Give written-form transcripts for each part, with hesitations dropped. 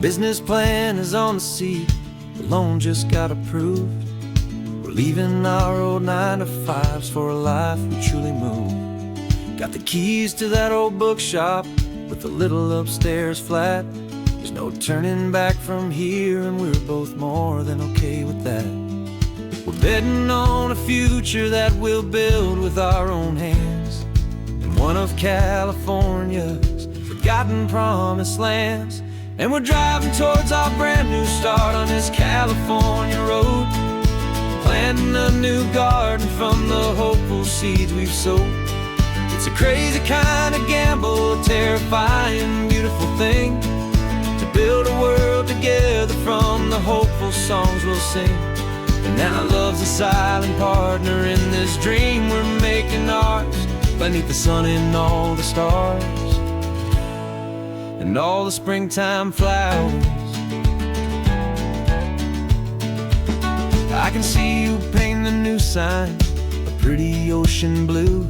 business plan is on the seat, the loan just got approved. We're leaving our old 9-to-5s for a life we truly move. Got the keys to that old bookshop with the little upstairs flat. There's no turning back from here, and we're both more than okay with that. We're betting on a future that we'll build with our own hands, in one of California's forgotten promised lands. And we're driving towards our brand new start on this California road, planting a new garden from the hopeful seeds we've sowed. It's a crazy kind of gamble, a terrifying, beautiful thing, to build a world together from the hopeful songs we'll sing. And now love's a silent partner in this dream we're making ours, beneath the sun and all the stars and all the springtime flowers. I can see you painting the new sign a pretty ocean blue,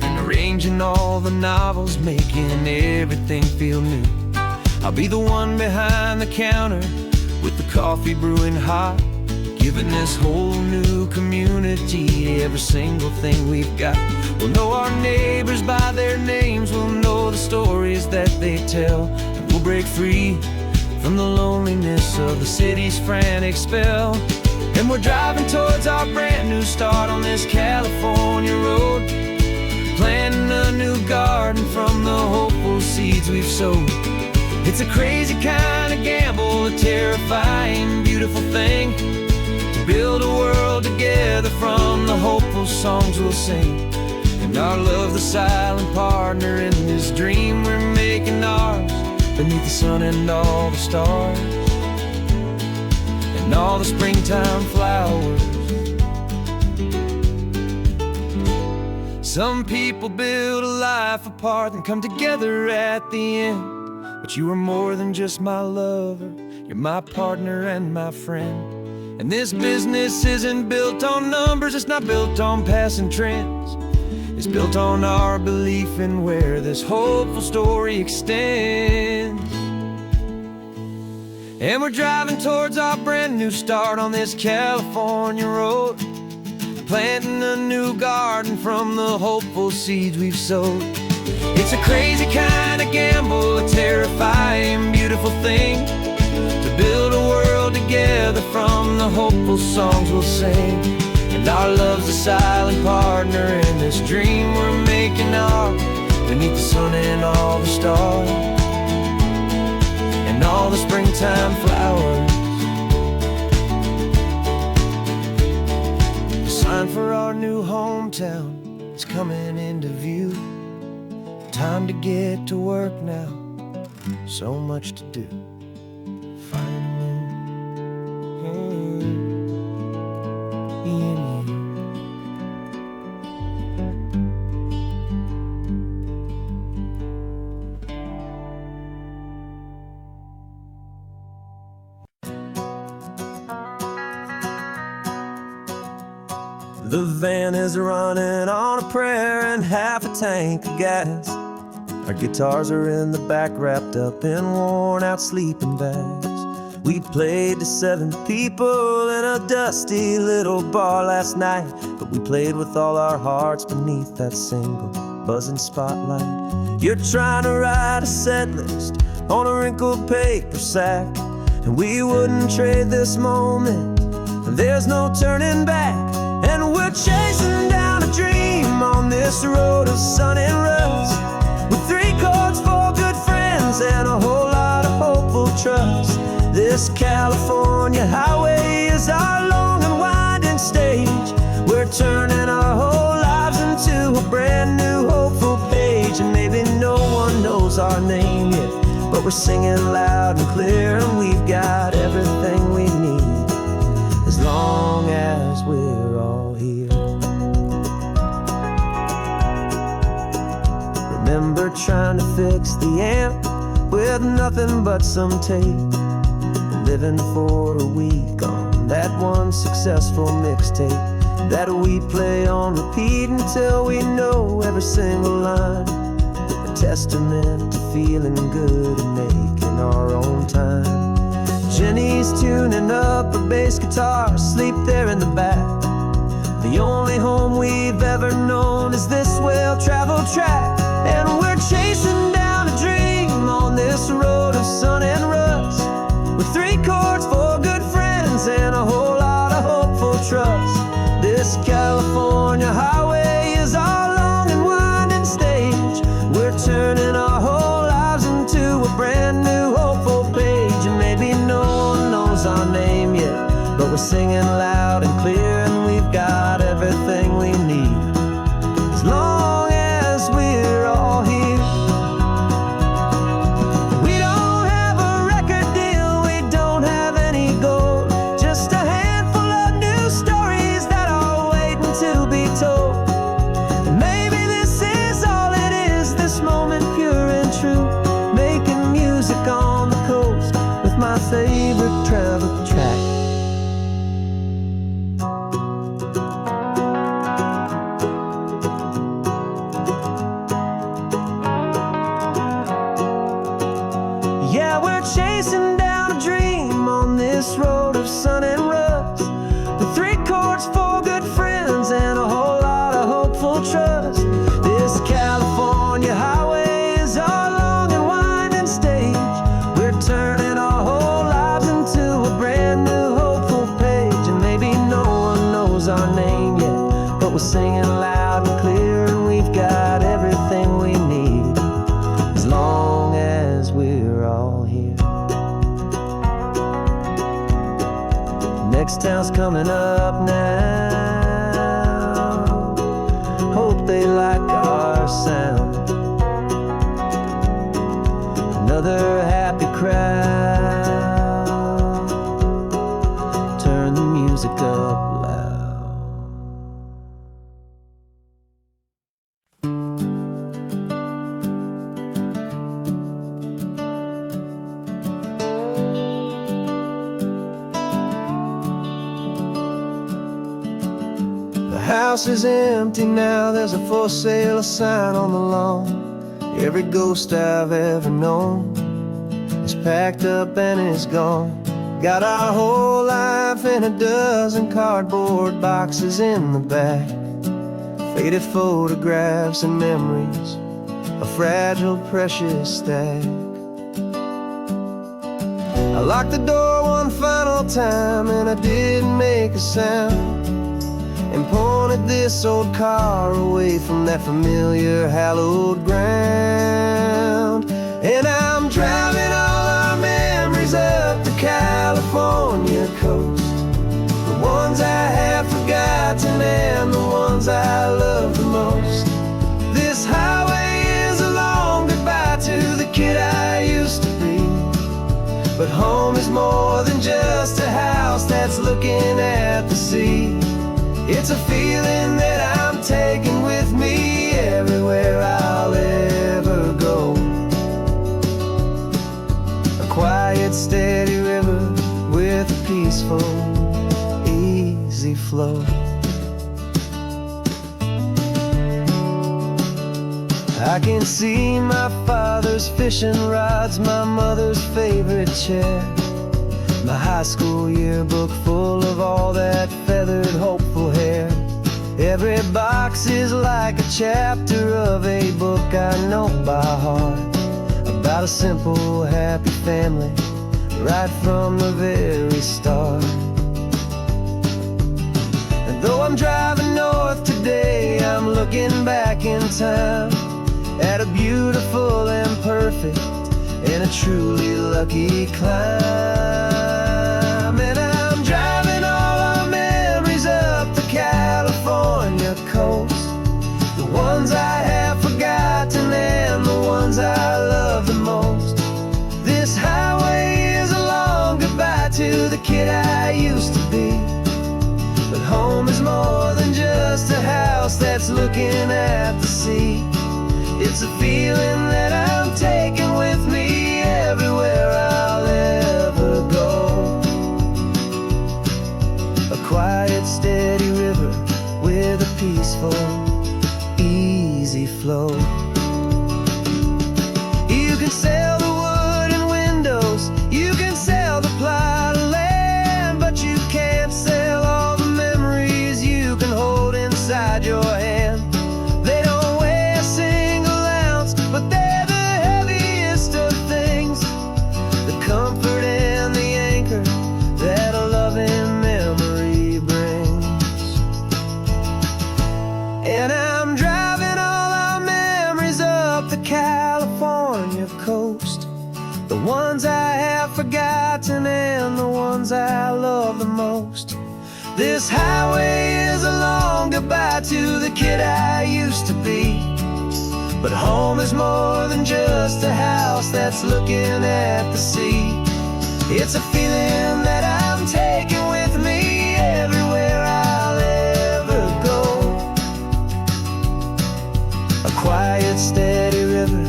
and arranging all the novels, making everything feel new. I'll be the one behind the counter with the coffee brewing hot, giving this whole new community every single thing we've got. We'll know our neighbors by their names, we'll know the stories that they tell, and we'll break free from the loneliness of the city's frantic spell. And we're driving towards our brand new start on this California road, planting a new garden from the hopeful seeds we've sowed. It's a crazy kind of gamble, a terrifying, beautiful thing, to build a world together from the hopeful songs we'll sing. And our love's the silent partner in this dream we're making ours, beneath the sun and all the stars and all the springtime flowers. Some people build a life apart and come together at the end, but you are more than just my lover, you're my partner and my friend. And this business isn't built on numbers, it's not built on passing trends. It's built on our belief in where this hopeful story extends. And we're driving towards our brand new start on this California road, planting a new garden from the hopeful seeds we've sowed. It's a crazy kind of gamble, a terrifying, beautiful thing, to build a world together from the hopeful songs we'll sing. And our love's a silent partner in this dream we're making ours, beneath the sun and all the stars and all the springtime flowers. The sign for our new hometown is coming into view. Time to get to work now, so much to do. The van is running on a prayer and half a tank of gas. Our guitars are in the back, wrapped up in worn-out sleeping bags. We played to 7 people in a dusty little bar last night, but we played with all our hearts beneath that single buzzing spotlight. You're trying to write a set list on a wrinkled paper sack, and we wouldn't trade this moment, and there's no turning back. And we're chasing down a dream on this road of sun and rust, with 3 chords, 4 good friends, and a whole lot of hopeful trust. This California highway is our long and winding stage. We're turning our whole lives into a brand new hopeful page. And maybe no one knows our name yet, but we're singing loud and clear, and we've got everything we need, as long as we're all here. Remember trying to fix the amp with nothing but some tape, living for a week on that one successful mixtape that we play on repeat until we know every single line, a testament to feeling good and making in our own time. Jenny's tuning up her bass guitar, asleep there in the back. The only home we've ever known is this well-traveled track. And we're chasing down a dream on this road of sun and rust, with 3 chords, 4 good friends, and a whole lot of hopeful trust. This California highway is our long and winding stage. We're turning our whole lives into a brand new hopeful page. And maybe no one knows our name yet, but we're singing loud and clear, and we've got everything we need, as long as we're all here. We don't have a record deal, we don't have any gold, just a handful of new stories that are waiting to be told. And maybe this is all it is, this moment pure and true, making music on the coast with my favorite travel track. Yeah, we're chasing down a dream on this road of sun and rust, with 3 chords, 4 good friends, and a whole lot of hopeful trust. This California highway is our long and winding stage. We're turning our whole lives into a brand new hopeful page. And maybe no one knows our name yet, but we're singing loud and clear, and we've got everything we need, as long as we're all here. Next town's coming up now, hope they like our sound. Another happy crowd, turn the music up loud. The house is empty now, there's a for sale sign on the lawn. Every ghost I've ever known is packed up and is gone. Got our whole life in a dozen cardboard boxes in the back, faded photographs and memories, a fragile, precious stack. I locked the door one final time and I didn't make a sound, and pointed this old car away from that familiar hallowed ground. And I'm driving all our memories up the California coast, the ones I have forgotten and the ones I love the most. This highway is a long goodbye to the kid I used to be, but home is more than just a house that's looking at the sea. It's a feeling that I'm taking with me everywhere I'll ever go. A quiet, steady river with a peaceful, easy flow. I can see my father's fishing rods, my mother's favorite chair, my high school yearbook full of all that feathered, hopeful hair. Every box is like a chapter of a book I know by heart, about a simple, happy family right from the very start. And though I'm driving north today, I'm looking back in time at a beautiful and perfect and a truly lucky climb. And I'm driving all our memories up the California coast, the ones I have forgotten and the ones I love the most. This highway is a long goodbye to the kid I used to be, but home is more than just a house that's looking at the sea. It's a feeling that I'm taking with me everywhere I'll ever go. A quiet, steady river with a peaceful, easy flow. You can sail the wooden window inside your hand. They don't weigh a single ounce, but they're the heaviest of things, the comfort and the anchor that a loving memory brings. And I'm driving all our memories up the California coast, the ones I have forgotten and the ones I love the most. This highway is a long goodbye to the kid I used to be, but home is more than just a house that's looking at the sea. It's a feeling that I'm taking with me everywhere I'll ever go. A quiet, steady river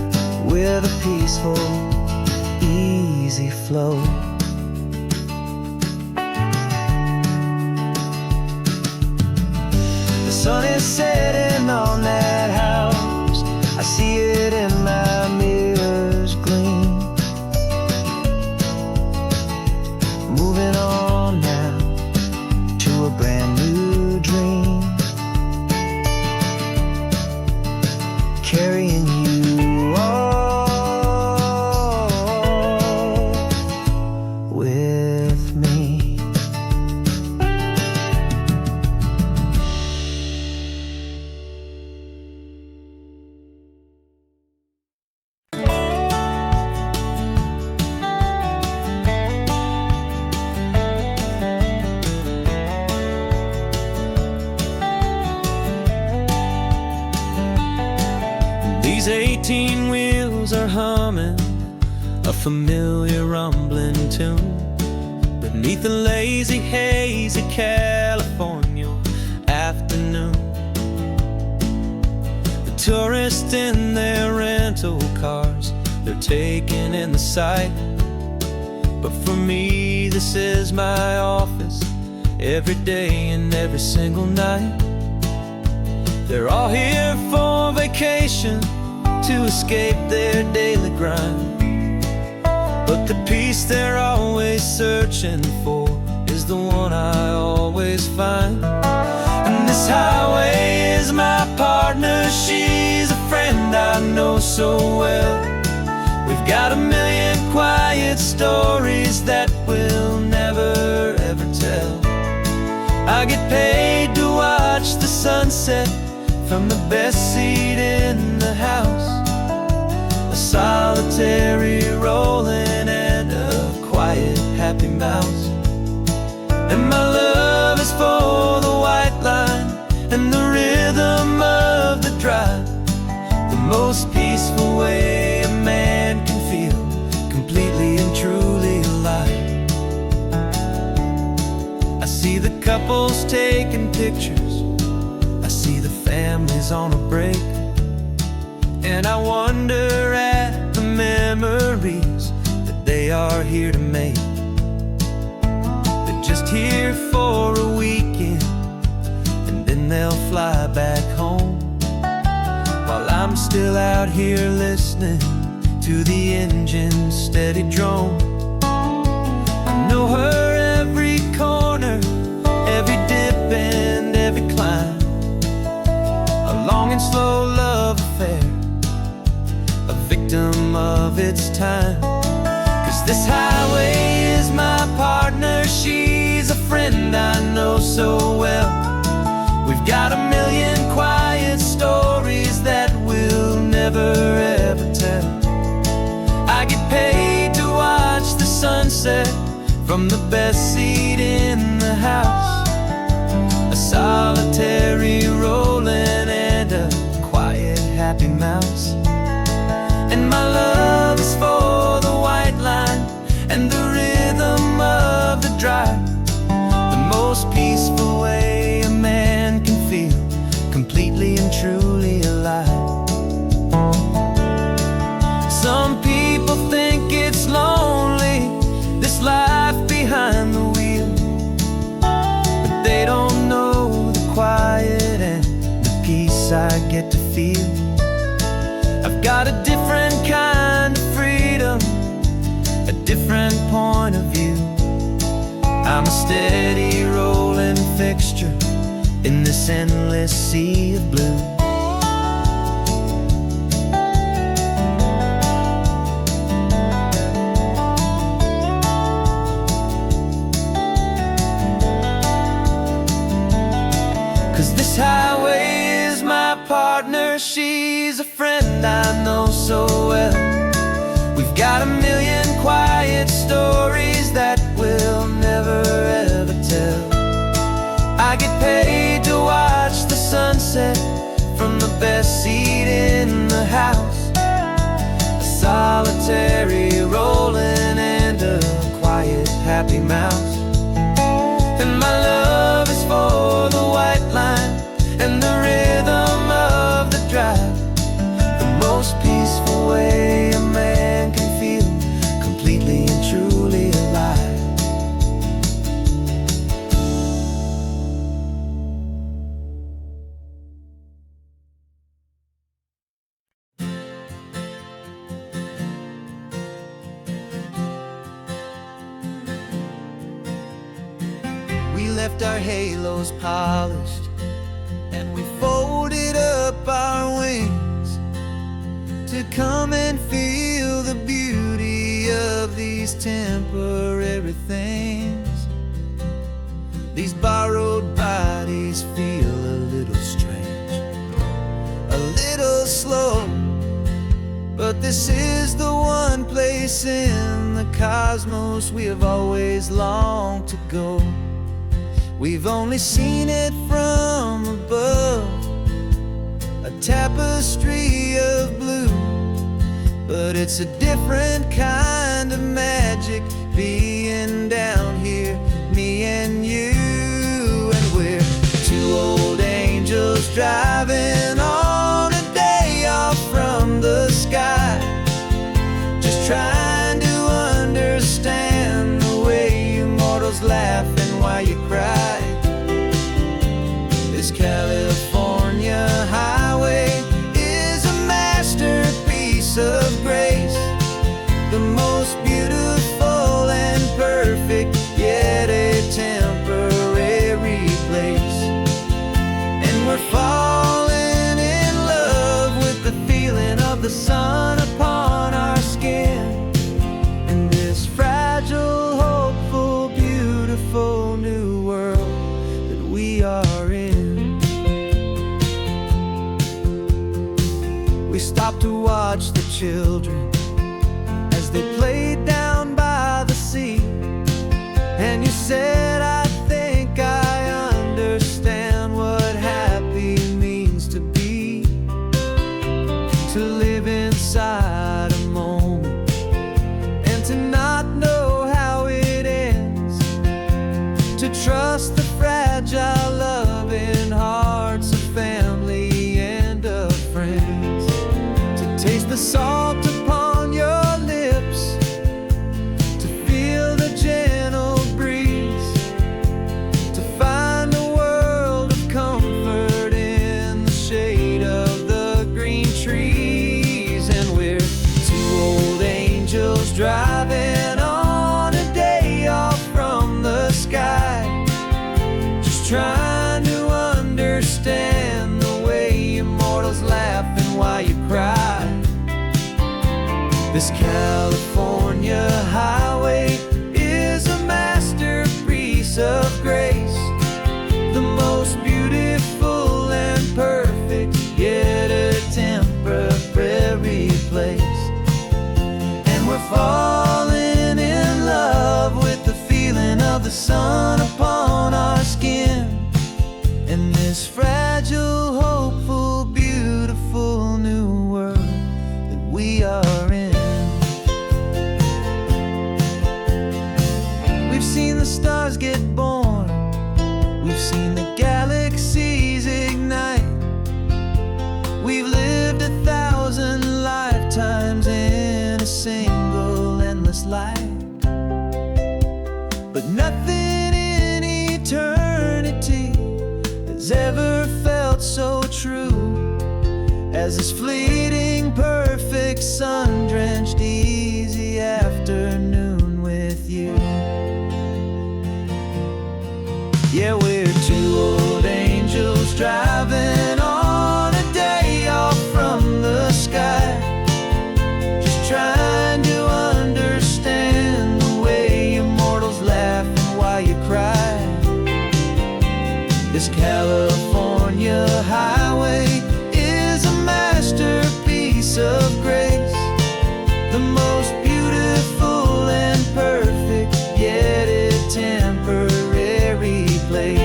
with a peaceful, easy flow. The sun is setting on that house, I see it in my mirror's gleam. Moving on now to a brand new dream, carrying you all with me. These 18 wheels are humming a familiar rumbling tune beneath a lazy, hazy California afternoon. The tourists in their rental cars, they're taking in the sight, but for me this is my office every day and every single night. They're all here for vacation, to escape their daily grind, but the peace they're always searching for is the one I always find. And this highway is my partner, she's a friend I know so well. We've got a million quiet stories that we'll never ever tell. I get paid to watch the sunset from the best seat in the house, a solitary rolling and a quiet, happy mouse. And my love is for the white line and the rhythm of the drive, the most peaceful way a man can feel completely and truly alive. I see the couples taking pictures, I see the families on a break, and I wonder at the memories that they are here to make. They're just here for a weekend and then they'll fly back home, while I'm still out here listening to the engine's steady drone. I know her every corner, every dip and every climb, a long and slow love affair, a victim of its time. 'Cause this highway is my partner, she's a friend I know so well. We've got a million quiet stories that we'll never ever tell. I get paid to watch the sunset from the best seat in the house, a solitary rolling and a quiet, happy mouse. And my love is for the white line and the rhythm of the drive, the most peaceful way a man can feel completely and truly alive. Some people think it's lonely, this life behind the wheel, but they don't know the quiet and the peace I get to feel. I've got a different kind of freedom, a different point of view. I'm a steady rolling fixture in this endless sea of blue. Cause this highway is my partner, she's a friend I know so well. We've got a million quiet stories that we'll never ever tell. I get paid to watch the sunset from the best seat in the house. A solitary rolling and a quiet happy mouse. And my love is for the white line and the rhythm of the drive. The most peaceful way a man can feel completely and truly alive. We left our halos polished and we folded up our wings to come and feel the beauty of these temporary things. These borrowed bodies feel a little strange, a little slow, but this is the one place in the cosmos we have always longed to go. We've only seen it from above, a tapestry of blue, but it's a different kind of magic being down here, me and you. And we're two old angels driving on a day off from the sky, just trying to understand the way you mortals laugh and why you cry. This California highway is a masterpiece of grace, the most beautiful and perfect, yet a temporary place. And we're falling in love with the feeling of the sun upon our skin, and this fragile, hopeful, beautiful new world that we are in. We stopped to watch the children as they played down by the sea, and you said, I think I understand what happy means to be, to live inside a moment and to not know how it ends, to trust the fragile loving hearts of family and of friends, to taste the salt upon your lips, to feel the gentle breeze, to find a world of comfort in the shade of the green trees. And we're two old angels driving on a day off from the sky, just trying to understand the way immortals laugh and why you cry. This California highway is a masterpiece of grace, the most beautiful and perfect, yet a temporary place. And we're falling in love with the feeling of the sun upon our skin, and this fragile, hopeful, beautiful new world that we are in. We've seen the stars get born, we've seen the galaxies ignite, we've lived 1,000 lifetimes in a single endless life, but nothing in eternity has ever felt so true as this fleeting, perfect, sun-drenched, easy afternoon with you. Yeah, we're two old angels California highway is a masterpiece of grace, the most beautiful and perfect, yet a temporary place.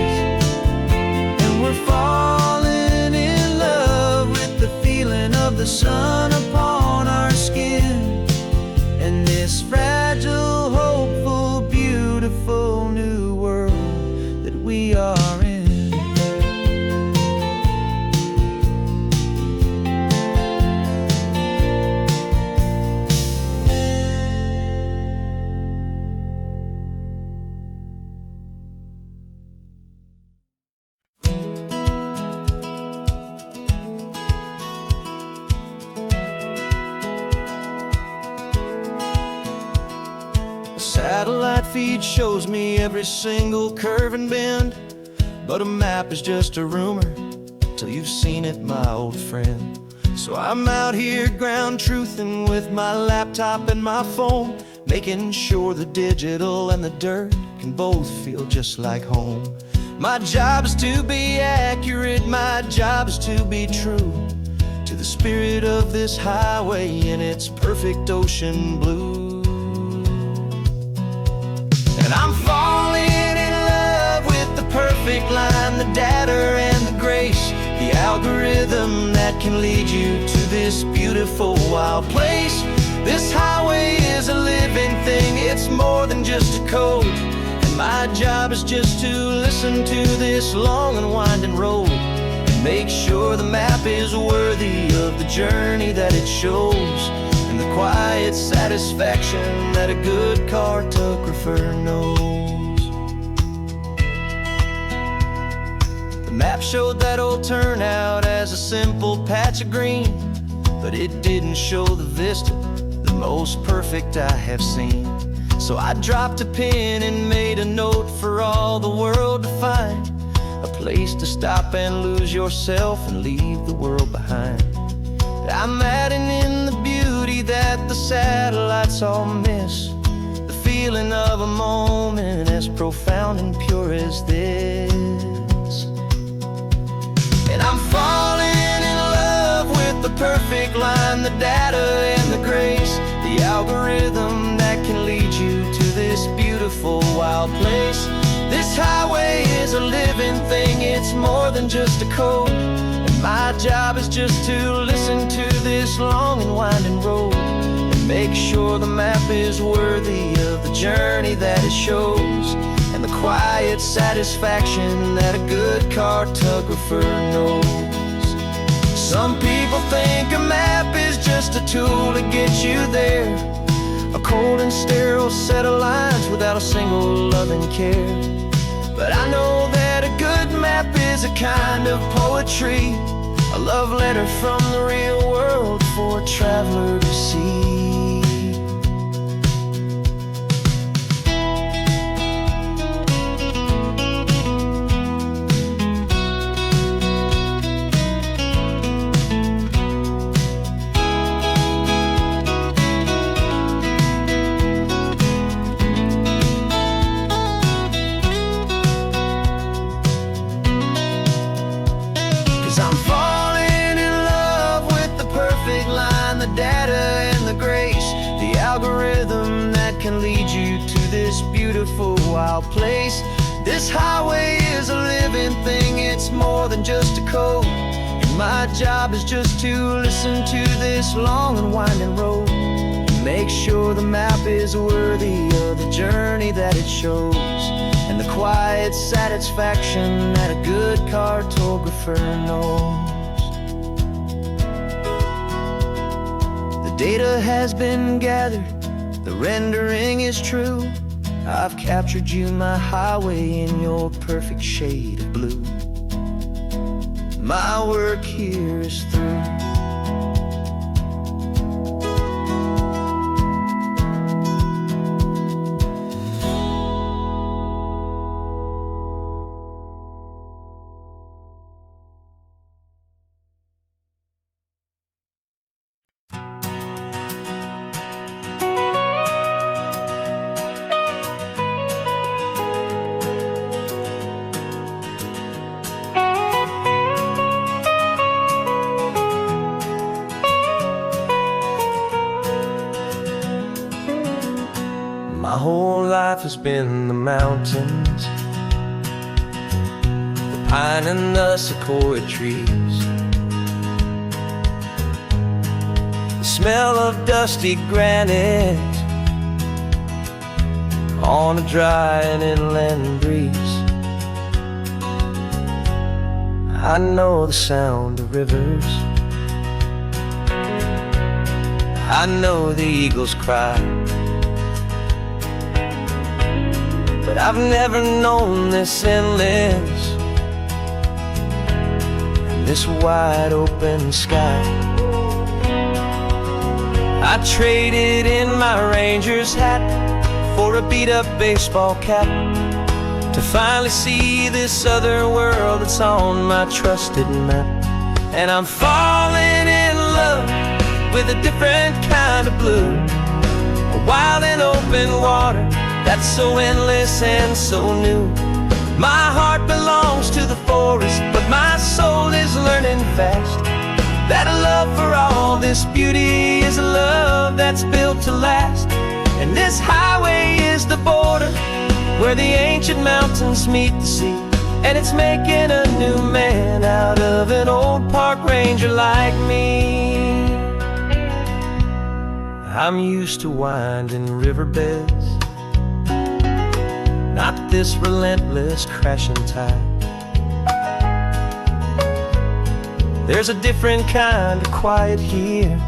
And we're falling in love with the feeling of the sun upon our skin, and this fragile, hopeful, beautiful new world that we are in. Satellite feed shows me every single curve and bend, but a map is just a rumor till you've seen it, my old friend. So I'm out here ground truthing with my laptop and my phone, making sure the digital and the dirt can both feel just like home. My job is to be accurate, my job is to be true to the spirit of this highway in its perfect ocean blue. And I'm falling in love with the perfect line, the data and the grace, the algorithm that can lead you to this beautiful wild place. This highway is a living thing, it's more than just a code. And my job is just to listen to this long and winding road and make sure the map is worthy of the journey that it shows, and the quiet satisfaction that a good cartographer knows. The map showed that old turnout as a simple patch of green, but it didn't show the vista, the most perfect I have seen. So I dropped a pin and made a note for all the world to find, a place to stop and lose yourself and leave the world behind. I'm adding in the beauty that the satellites all miss, the feeling of a moment as profound and pure as this. And I'm falling in love with the perfect line, the data and the grace, the algorithm that can lead you to this beautiful wild place. This highway is a living thing, it's more than just a code. My job is just to listen to this long and winding road and make sure the map is worthy of the journey that it shows, and the quiet satisfaction that a good cartographer knows. Some people think a map is just a tool to get you there, a cold and sterile set of lines without a single loving care. But I know that a good map is a kind of poetry, a love letter from the real world for a traveler to see. Algorithm that can lead you to this beautiful wild place. This highway is a living thing, it's more than just a code. And my job is just to listen to this long and winding road and make sure the map is worthy of the journey that it shows, and the quiet satisfaction that a good cartographer knows. The data has been gathered, the rendering is true. I've captured you, my highway, in your perfect shade of blue. My work here is through. has been the mountains, the pine and the sequoia trees, the smell of dusty granite on a dry and inland breeze. I know the sound of rivers, I know the eagles cry, but I've never known this endless and this wide open sky. I traded in my ranger's hat for a beat-up baseball cap to finally see this other world that's on my trusted map. And I'm falling in love with a different kind of blue, a wild and open water that's so endless and so new. My heart belongs to the forest, but my soul is learning fast that a love for all this beauty is a love that's built to last. And this highway is the border where the ancient mountains meet the sea, and it's making a new man out of an old park ranger like me. I'm used to winding riverbeds, not this relentless crashing tide. There's a different kind of quiet here,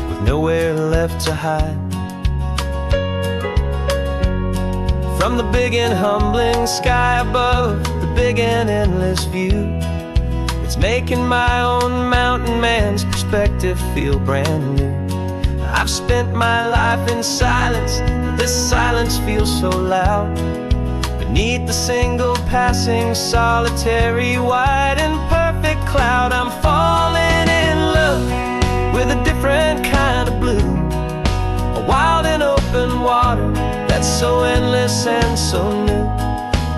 with nowhere left to hide. From the big and humbling sky above, the big and endless view, it's making my own mountain man's perspective feel brand new. I've spent my life in silence, this silence feels so loud. Beneath the single passing solitary white and perfect cloud, I'm falling in love with a different kind of blue, a wild and open water that's so endless and so new.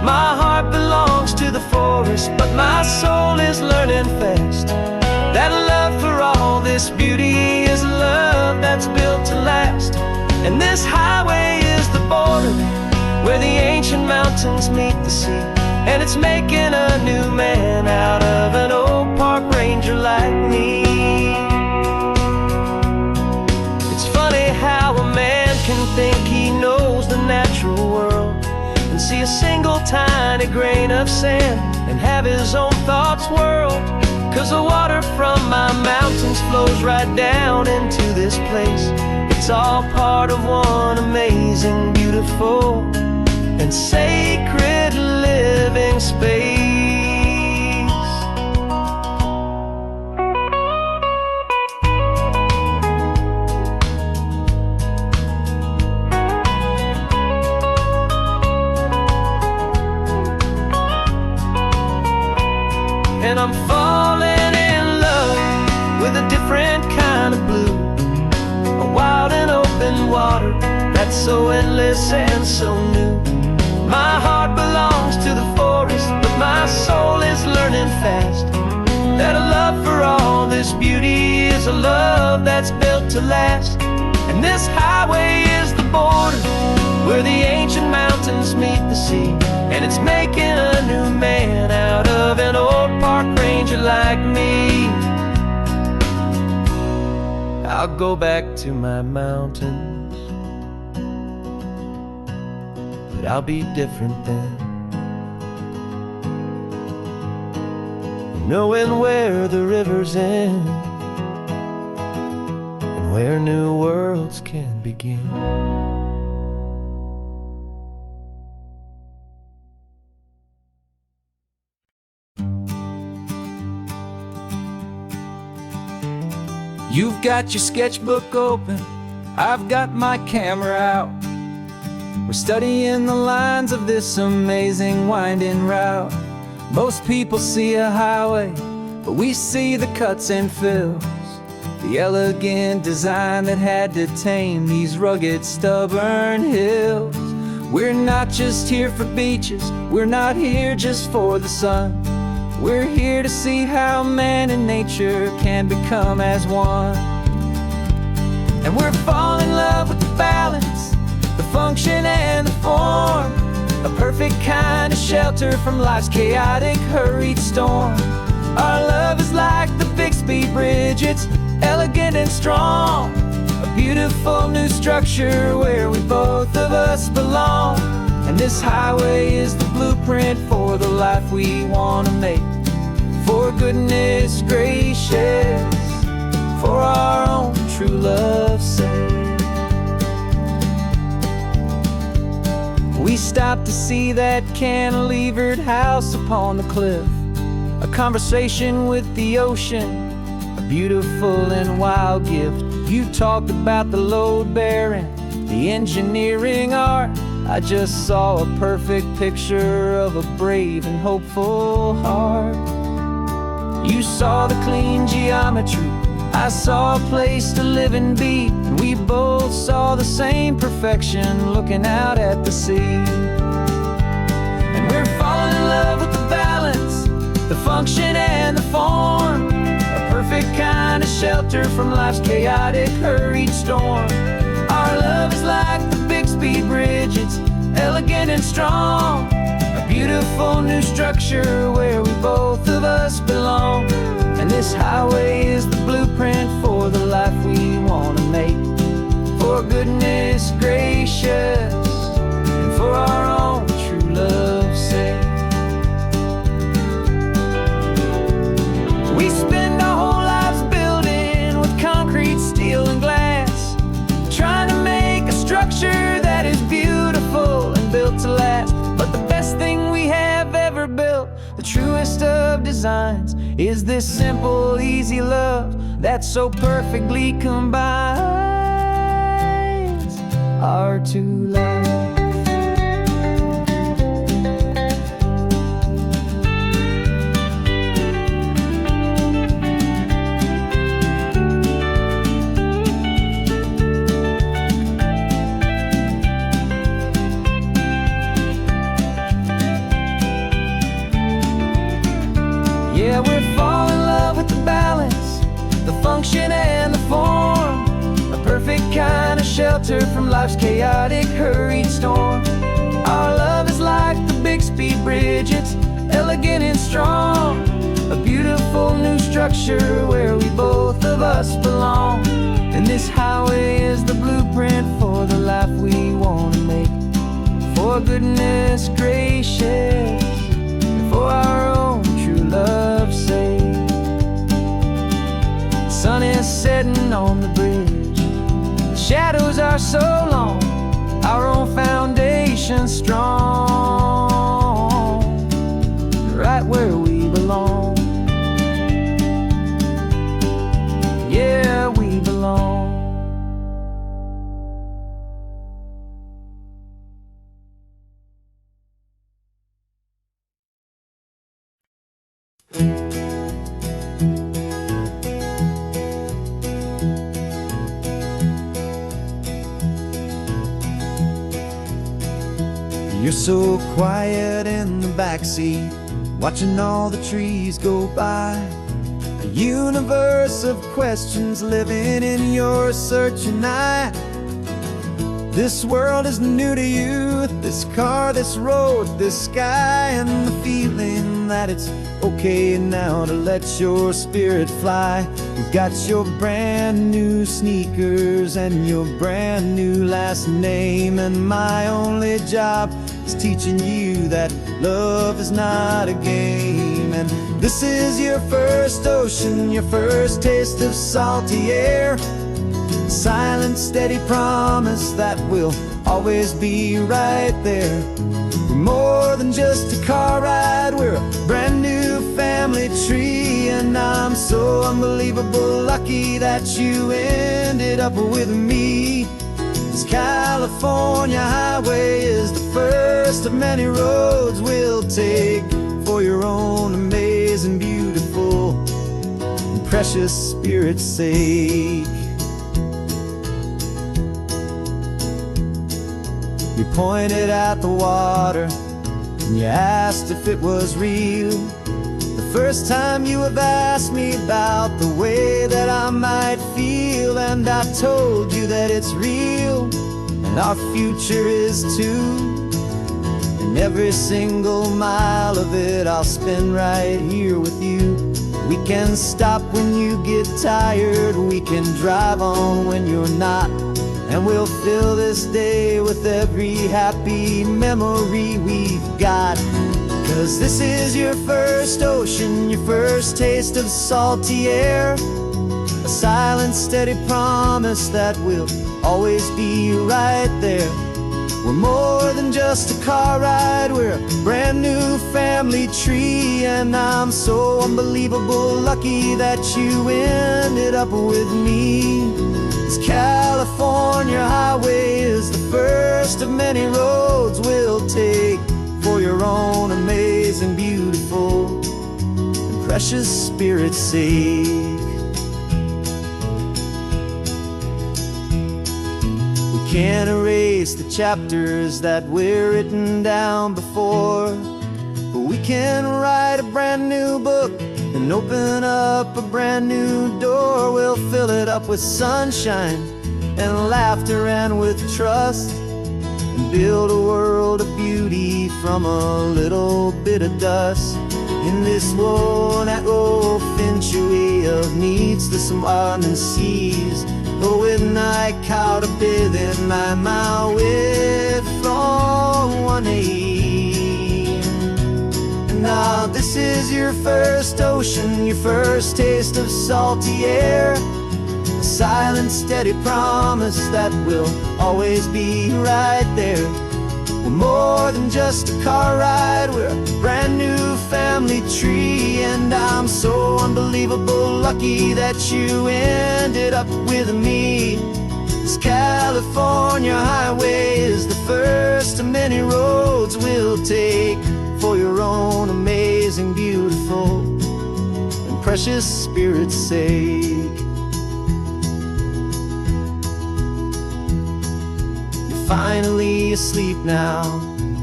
My heart belongs to the forest, but my soul is learning fast that a love for all this beauty is a love that's built to last. And this highway is the border where the ancient mountains meet the sea, and it's making a new man out of an old park ranger like me. It's funny how a man can think he knows the natural world and see a single tiny grain of sand and have his own thoughts whirled. 'Cause the water from my mountains flows right down into this place. It's all part of one amazing, beautiful, and sacred living space. And I'm falling in love with a different kind of blue, a wild and open water that's so endless and so new. My heart belongs to the forest, but my soul is learning fast that a love for all this beauty is a love that's built to last. And this highway is the border where the ancient mountains meet the sea, and it's making a new man out of an old park ranger like me. I'll go back to my mountains, but I'll be different then, knowing where the rivers end and where new worlds can begin. You've got your sketchbook open, I've got my camera out. We're studying the lines of this amazing winding route. Most people see a highway, but we see the cuts and fills, the elegant design that had to tame these rugged, stubborn hills. We're not just here for beaches, we're not here just for the sun. We're here to see how man and nature can become as one. And we're falling in love with the balance function and the form, a perfect kind of shelter from life's chaotic, hurried storm. Our love is like the Bixby Bridge, it's elegant and strong, a beautiful new structure where we both of us belong. And this highway is the blueprint for the life we want to make. For goodness gracious, for our own true love's sake. We stopped to see that cantilevered house upon the cliff, a conversation with the ocean, a beautiful and wild gift. You talked about the load bearing, the engineering art. I just saw a perfect picture of a brave and hopeful heart. You saw the clean geometry, I saw a place to live and be, and we both saw the same perfection looking out at the sea. And we're falling in love with the balance, the function and the form, a perfect kind of shelter from life's chaotic, hurried storm. Our love is like the Bixby Bridge, it's elegant and strong, a beautiful new structure where we both of us belong. And this highway is the blueprint for the life we want to make. For goodness gracious, and for our own true love's sake. We spend our whole lives building with concrete, steel, and glass, trying to make a structure that is beautiful and built to last. But the best thing we have ever built, the truest of designs, is this simple, easy love that so perfectly combines our two lives. Yeah, we're falling in love with the balance, the function and the form, a perfect kind of shelter from life's chaotic, hurried storm. Our love is like the Bixby Bridge, it's elegant and strong, a beautiful new structure where we both of us belong. And this highway is the blueprint for the life we want to make. For goodness gracious, and for our own true love's sake. The sun is setting on the bridge, the shadows are so long, our own foundation strong, right where we belong. Yeah, we belong. You're so quiet in the backseat, watching all the trees go by. A universe of questions living in your searching eye. This world is new to you, this car, this road, this sky, and the feeling that it's okay now to let your spirit fly. You've got your brand new sneakers and your brand new last name, and my only job is teaching you that love is not a game. And this is your first ocean, your first taste of salty air, silent, steady promise that we'll always be right there. We're more than just a car ride, we're a brand new family tree, and I'm so unbelievable lucky that you ended up with me. This California highway is the first of many roads we'll take for your own amazing, beautiful, and precious spirit's sake. You pointed at the water and you asked if it was real. The first time you have asked me about the way that I might feel, and I told you that it's real. And and our future is too. And every single mile of it I'll spend right here with you. We can stop when you get tired, we can drive on when you're not, and we'll fill this day with every happy memory we've got. 'Cause this is your first ocean, your first taste of salty air, a silent, steady promise that we'll always be right there. We're more than just a car ride, we're a brand new family tree. And I'm so unbelievable lucky that you ended up with me. This California highway is the first of many roads we'll take for your own amazing, beautiful, and precious spirit's sake. Can't erase the chapters that we're written down before, but we can write a brand new book and open up a brand new door. We'll fill it up with sunshine and laughter and with trust, and build a world of beauty from a little bit of dust. In this world that finchaway of needless and seas, with night caught up in my mouth with from one aim. And now this is your first ocean, your first taste of salty air, a silent, steady promise that we'll always be right there. We're more than just a car ride, we're a brand new family tree. And I'm so unbelievable lucky that you ended up with me. This California highway is the first of many roads we'll take for your own amazing, beautiful, and precious spirit's sake. Finally asleep now,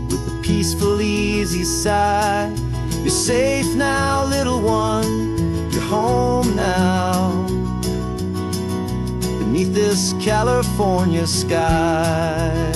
with a peaceful, easy sigh. You're safe now, little one, you're home now, beneath this California sky.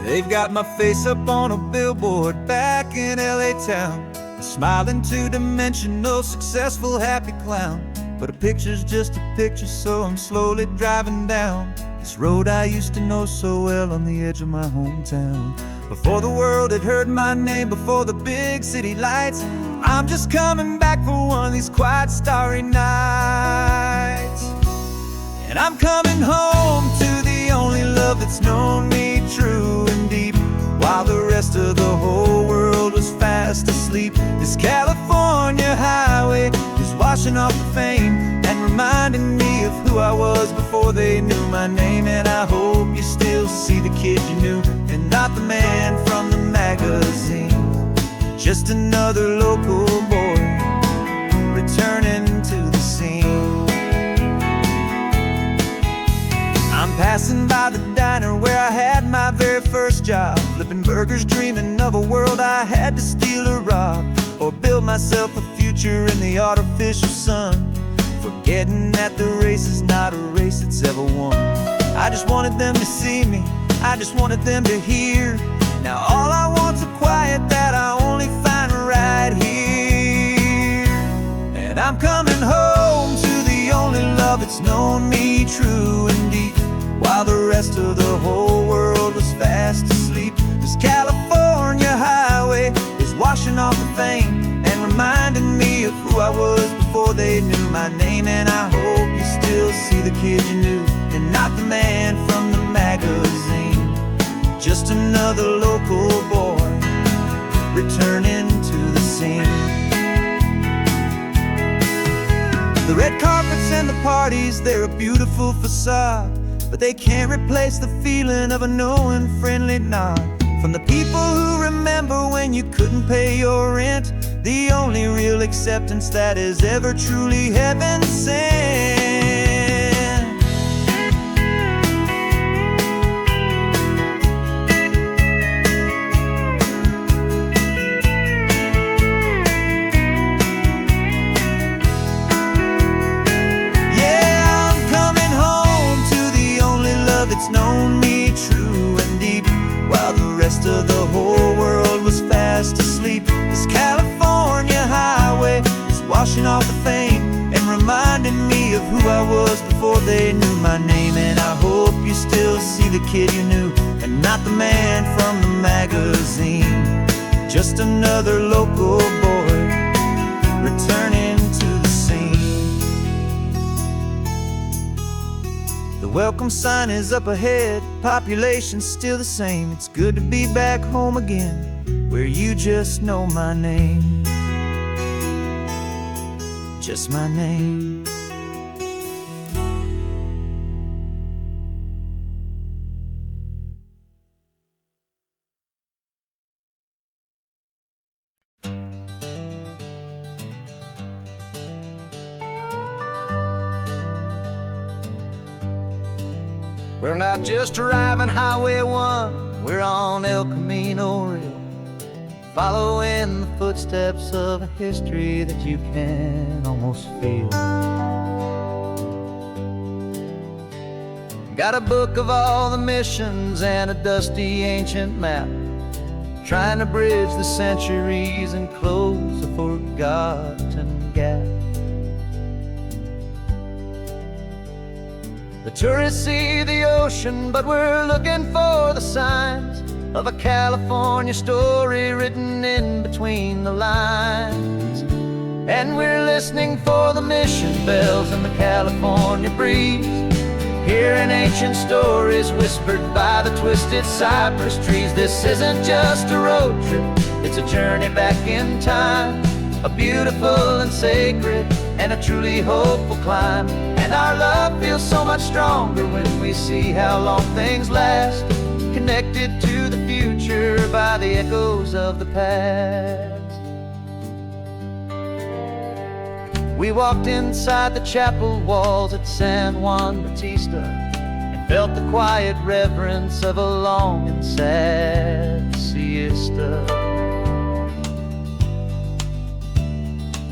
They've got my face up on a billboard back in LA town, a smiling, two-dimensional, successful, happy clown. But a picture's just a picture, so I'm slowly driving down this road I used to know so well on the edge of my hometown. Before the world had heard my name, before the big city lights, I'm just coming back for one of these quiet, starry nights. And I'm coming home to the only love that's known me true and deep, while the rest of the whole world was fast asleep. This California highway is washing off the fame and reminding me of who I was before they knew my name. And I hope you still see the kid you knew, and not the man from the magazine. Just another local boy returning to the scene. I'm passing by the diner where I had my very first job, flipping burgers, dreaming of a world I had to steal or rob, or build myself a future in the artificial sun, forgetting that the race is not a race that's ever won. I just wanted them to see me, I just wanted them to hear. Now all I want's a quiet that I only find right here. And I'm coming home to the only love that's known me true and deep, while the rest of the whole world was fast asleep. This California highway is washing off the fame and reminding me of who I was before they knew my name. And I hope you still see the kid you knew, and not the man from the magazine. Just another local boy returning to the scene. The red carpets and the parties, they're a beautiful facade, but they can't replace the feeling of a knowing friendly nod from the people who remember when you couldn't pay your rent. The only real acceptance that is ever truly heaven sent. Yeah, I'm coming home to the only love that's known me true and deep, while the rest of the whole world was fast asleep. This California highway is washing off the fame and reminding me of who I was before they knew my name. And I hope you still see the kid you knew and not the man from the magazine. Just another local boy returning to the scene. The welcome sign is up ahead, population's still the same. It's good to be back home again, where you just know my name. Just my name. We're not just driving Highway 1, we're on El Camino Real, following the footsteps of a history that you can almost feel. Got a book of all the missions and a dusty ancient map, trying to bridge the centuries and close a forgotten gap. The tourists see the ocean, but we're looking for the signs of a California story written in between the lines. And we're listening for the mission bells in the California breeze, hearing ancient stories whispered by the twisted cypress trees. This isn't just a road trip, it's a journey back in time, a beautiful and sacred and a truly hopeful climb. And our love feels so much stronger when we see how long things last, connected to the future by the echoes of the past. We walked inside the chapel walls at San Juan Bautista and felt the quiet reverence of a long and sad siesta.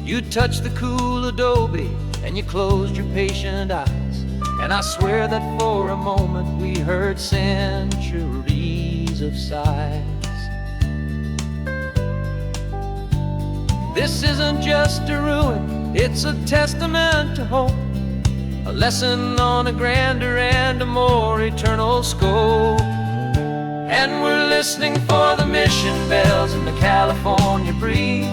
You touched the cool adobe and you closed your patient eyes, and I swear that for a moment we heard centuries of sighs. This isn't just a ruin, it's a testament to hope, a lesson on a grander and a more eternal scope. And we're listening for the mission bells in the California breeze,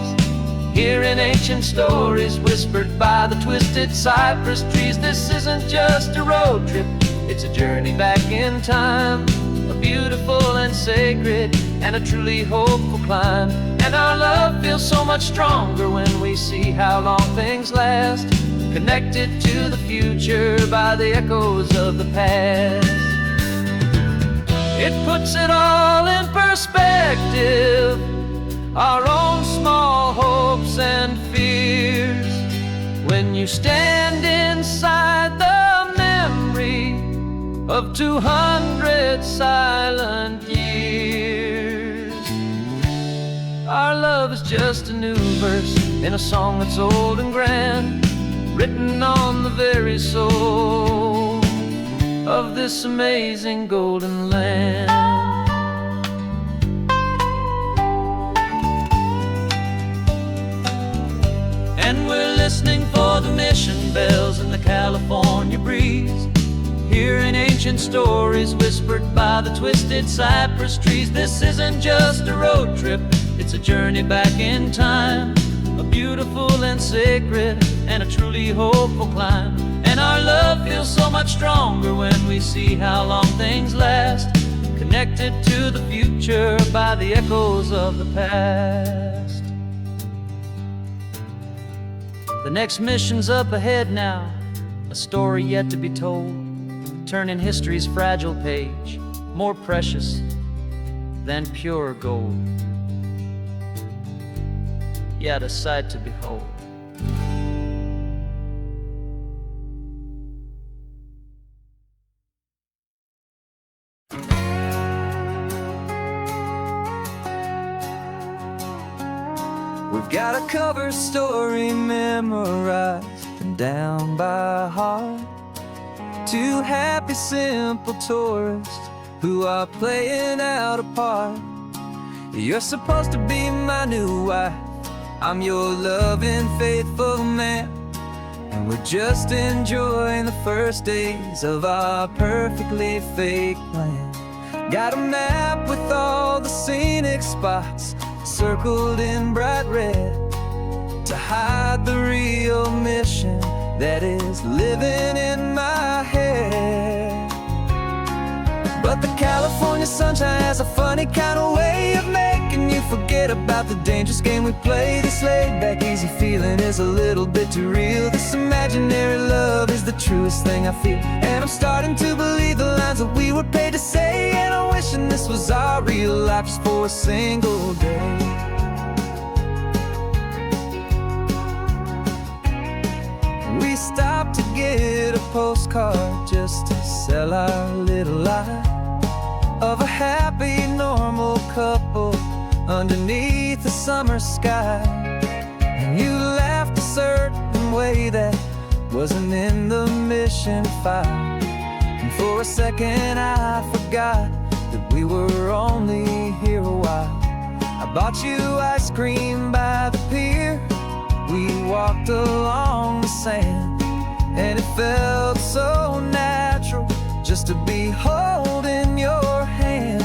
hearing ancient stories whispered by the twisted cypress trees. This isn't just a road trip, it's a journey back in time, a beautiful and sacred and a truly hopeful climb. And our love feels so much stronger when we see how long things last, connected to the future by the echoes of the past. It puts it all in perspective, our own small hopes and fears, when you stand inside the memory of 200 silent years. Our love is just a new verse in a song that's old and grand, written on the very soul of this amazing golden land. And we're listening for the mission bells in the California breeze, hearing ancient stories whispered by the twisted cypress trees. This isn't just a road trip, it's a journey back in time, a beautiful and sacred and a truly hopeful climb. And our love feels so much stronger when we see how long things last, connected to the future by the echoes of the past. The next mission's up ahead now, a story yet to be told, turning history's fragile page more precious than pure gold. Yet a sight to behold. We've got a cover story memorized and down by heart. Two happy, simple tourists who are playing out a part. You're supposed to be my new wife, I'm your loving, faithful man, and we're just enjoying the first days of our perfectly fake plan. Got a map with all the scenic spots circled in bright red to hide the real mission that is living in my head. But the California sunshine has a funny kind of way of making you forget about the dangerous game we play. This laid-back, easy feeling is a little bit too real. This imaginary love is the truest thing I feel, and I'm starting to believe the lines that we were paid to say. And I'm wishing this was our real life just for a single day. We stopped to get a postcard just to sell our little lie of a happy, normal couple underneath the summer sky. And you laughed a certain way that wasn't in the mission file, and for a second I forgot that we were only here a while. I bought you ice cream by the pier, we walked along the sand, and it felt so natural just to be holding your hand.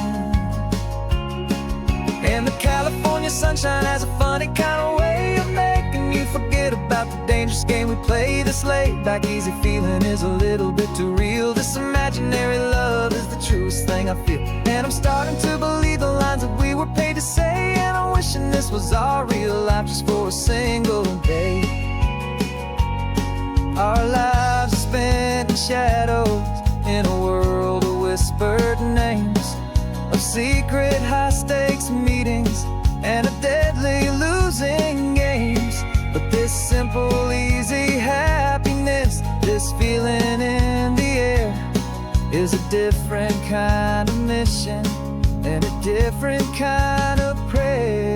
And the California sunshine has a funny kind of way of making you forget about the dangerous game we play. This laid-back, easy feeling is a little bit too real. This imaginary love is the truest thing I feel, and I'm starting to believe the lines that we were paid to say. And I'm wishing this was our real life just for a single day. Our lives are spent in shadows in a world of whispered names, of secret high-stakes meetings and of deadly losing games. But this simple, easy happiness, this feeling in the air, is a different kind of mission and a different kind of prayer.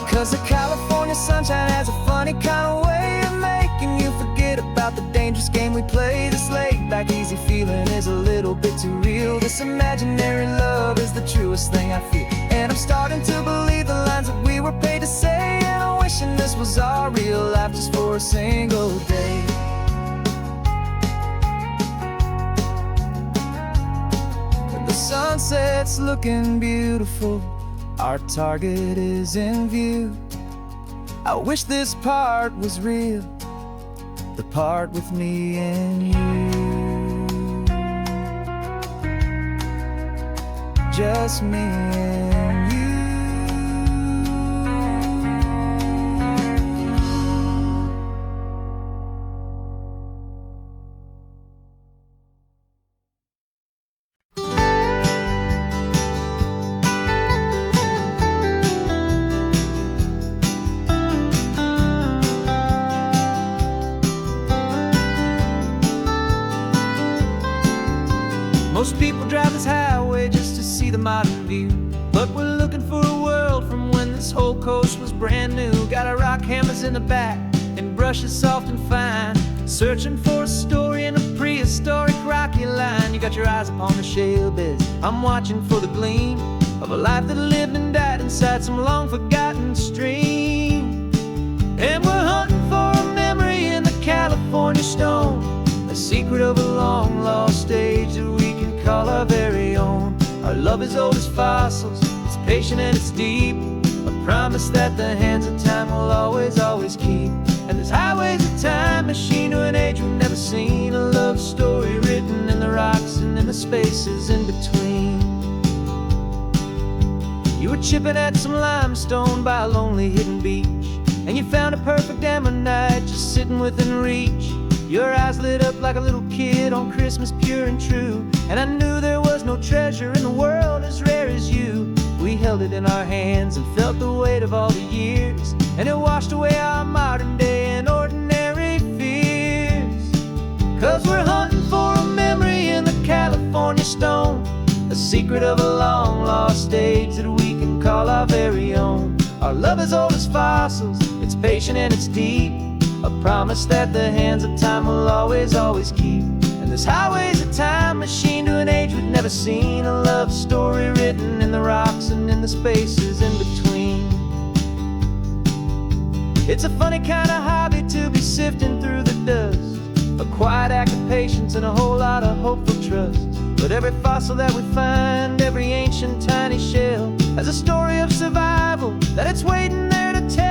'Cause the California sunshine has a funny kind of way of making you forget about the dangerous game we play. This laid-back, easy feeling is a little bit too real. This imaginary love is the truest thing I feel, and I'm starting to believe the lines that we were paid to say. And I'm wishing this was our real life just for a single day. When the sunset's looking beautiful, our target is in view. I wish this part was real, the part with me and you. Just me and you. Most people drive this highway just to see the modern view, but we're looking for a world from when this whole coast was brand new. Got our rock hammers in the back and brushes soft and fine, searching for a story in a prehistoric rocky line. You got your eyes upon the shale beds, I'm watching for the gleam of a life that lived and died inside some long forgotten stream. And we're hunting for a memory in the California stone, a secret of a long lost age that we can call our very own. Our love is old as fossils, it's patient and it's deep, a promise that the hands of time will always, always keep. And this highway's a time machine to an age we've never seen, a love story written in the rocks and in the spaces in between. You were chipping at some limestone by a lonely hidden beach, and you found a perfect ammonite just sitting within reach. Your eyes lit up like a little kid on Christmas, pure and true. And I knew there was no treasure in the world as rare as you. We held it in our hands and felt the weight of all the years, and it washed away our modern day and ordinary fears. 'Cause we're hunting for a memory in the California stone, a secret of a long lost age that we can call our very own. Our love is old as fossils, it's patient and it's deep, a promise that the hands of time will always, always keep. And this highway's a time machine to an age we've never seen, a love story written in the rocks and in the spaces in between. It's a funny kind of hobby to be sifting through the dust, a quiet act of patience and a whole lot of hopeful trust. But every fossil that we find, every ancient tiny shell, has a story of survival that it's waiting there to tell.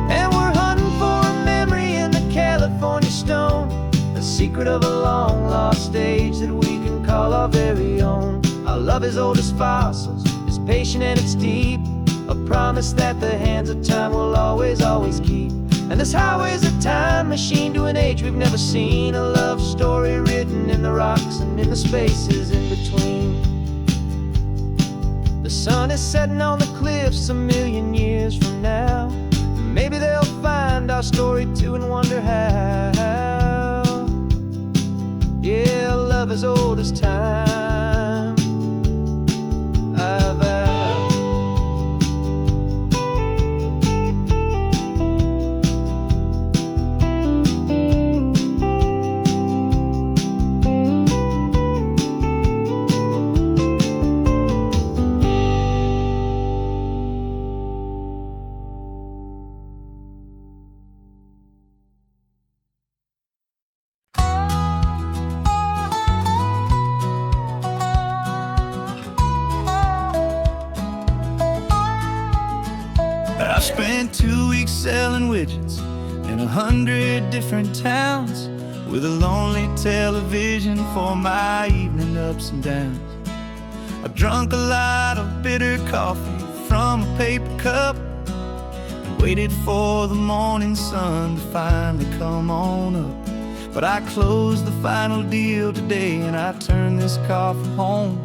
And we're hunting for a memory in the California stone, a secret of a long lost age that we can call our very own. Our love is old as fossils, it's patient and it's deep, a promise that the hands of time will always, always keep. And this highway's a time machine to an age we've never seen, a love story written in the rocks and in the spaces in between. The sun is setting on the cliffs a million years from now. Maybe they'll find our story too and wonder how. Yeah, love is old as time, I vow. I spent 2 weeks selling widgets in 100 different towns, with a lonely television for my evening ups and downs. I drunk a lot of bitter coffee from a paper cup and waited for the morning sun to finally come on up. But I closed the final deal today and I turned this car from home.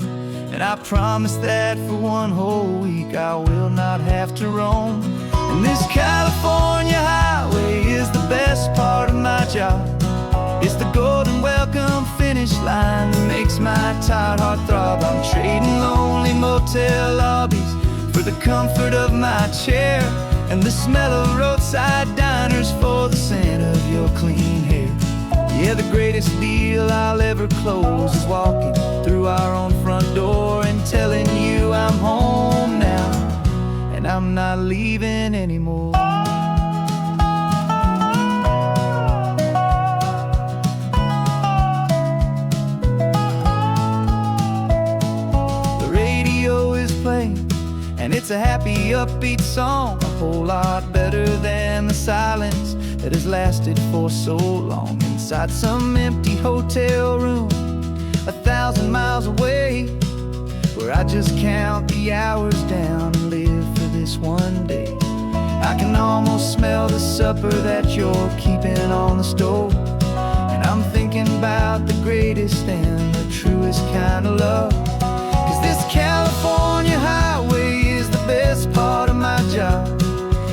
And I promise that for one whole week I will not have to roam. And this California highway is the best part of my job. It's the golden welcome finish line that makes my tired heart throb. I'm trading lonely motel lobbies for the comfort of my chair, and the smell of roadside diners for the scent of your clean hair. Yeah, the greatest deal I'll ever close is walking through our own front door and telling you I'm home now, and I'm not leaving anymore. The radio is playing, and it's a happy, upbeat song, a whole lot better than the silence that has lasted for so long. Inside some empty hotel room 1,000 miles away, where I just count the hours down and live for this one day. I can almost smell the supper that you're keeping on the stove, and I'm thinking about the greatest and the truest kind of love. 'Cause this California highway is the best part of my job.